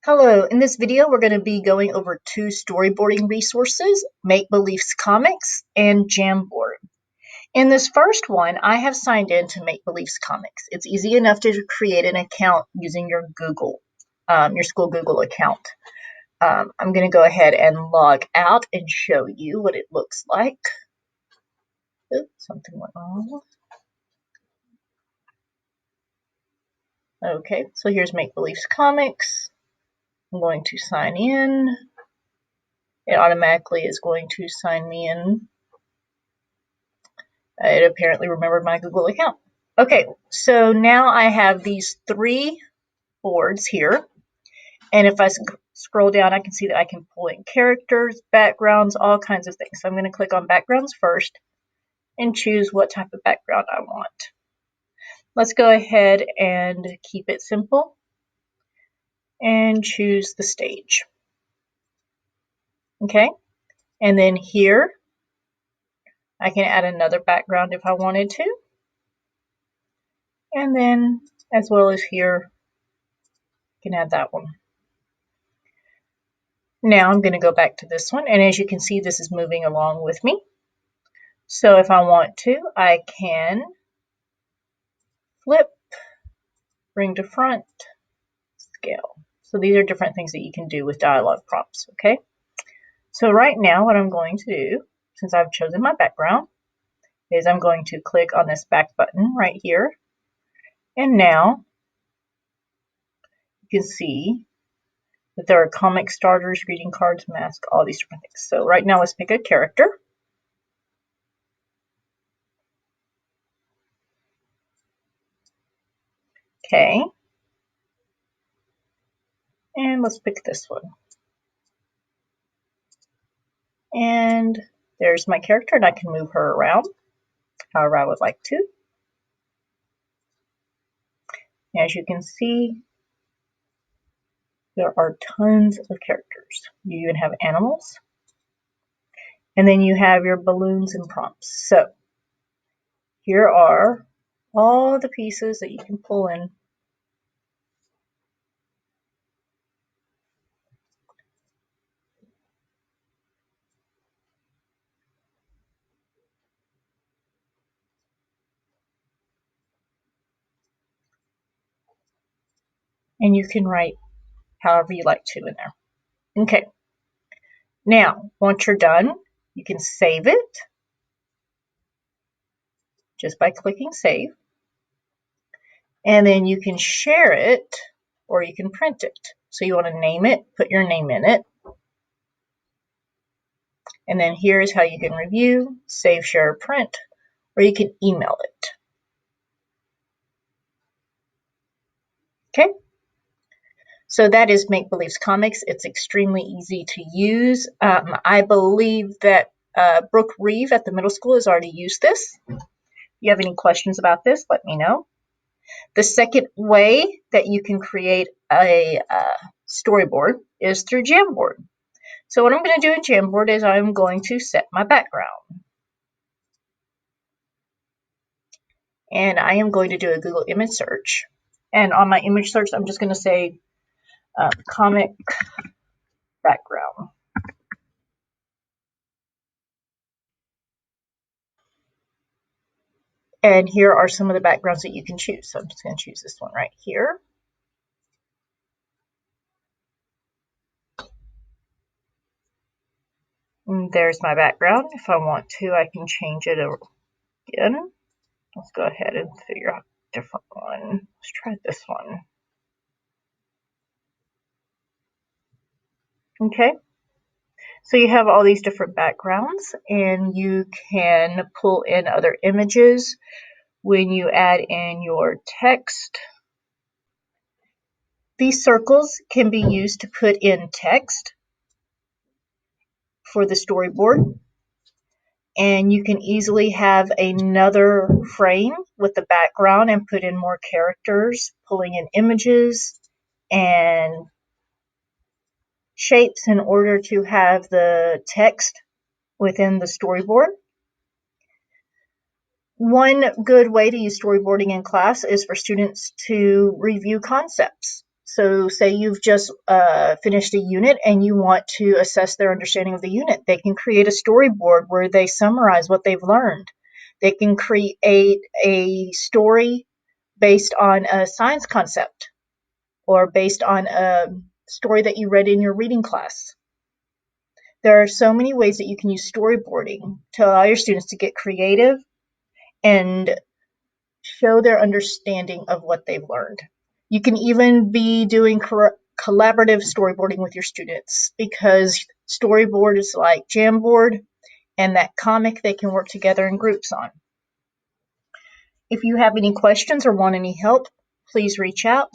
Hello, in this video we're going to be going over two storyboarding resources, Make Beliefs Comics and Jamboard. In this first one, I have signed in to Make Beliefs Comics. It's easy enough to create an account using your school Google account. I'm going to go ahead and log out and show you what it looks like. Oops, something went wrong. Okay, so here's Make Beliefs Comics. I'm going to sign in. It automatically is going to sign me in. It apparently remembered my Google account. Okay, so now I have these three boards here. And if I scroll down, I can see that I can pull in characters, backgrounds, all kinds of things. So I'm going to click on backgrounds first and choose what type of background I want. Let's go ahead and keep it simple and choose the stage. Okay, and then here I can add another background if I wanted to. And then as well as here, I can add that one. Now I'm going to go back to this one, and as you can see, this is moving along with me. So if I want to, I can flip, bring to front, scale. So these are different things that you can do with dialogue prompts, okay? So right now what I'm going to do, since I've chosen my background, is I'm going to click on this back button right here. And now you can see that there are comic starters, greeting cards, masks, all these different things. So right now let's pick a character. Okay. And let's pick this one. And there's my character, and I can move her around however I would like to. As you can see, there are tons of characters. You even have animals. And then you have your balloons and prompts. So here are all the pieces that you can pull in. And you can write however you like to in there. Okay. Now, once you're done, you can save it just by clicking save. And then you can share it or you can print it. So you want to name it, put your name in it. And then here's how you can review, save, share, print, or you can email it. Okay. So that is Make Beliefs Comics. It's extremely easy to use. I believe that Brooke Reeve at the middle school has already used this. If you have any questions about this, let me know. The second way that you can create a storyboard is through Jamboard. So what I'm going to do in Jamboard is I'm going to set my background. And I am going to do a Google image search. And on my image search, I'm just going to say comic background. And here are some of the backgrounds that you can choose. So I'm just going to choose this one right here. And there's my background. If I want to, I can change it again. Let's go ahead and figure out a different one. Let's try this one. Okay. So you have all these different backgrounds, and you can pull in other images when you add in your text. These circles can be used to put in text for the storyboard, and you can easily have another frame with the background and put in more characters, pulling in images and shapes in order to have the text within the storyboard. One good way to use storyboarding in class is for students to review concepts. So say you've just finished a unit and you want to assess their understanding of the unit. They can create a storyboard where they summarize what they've learned. They can create a story based on a science concept or based on a story that you read in your reading class. There are so many ways that you can use storyboarding to allow your students to get creative and show their understanding of what they've learned. You can even be doing collaborative storyboarding with your students, because storyboard is like Jamboard and that comic they can work together in groups on. If you have any questions or want any help, please reach out.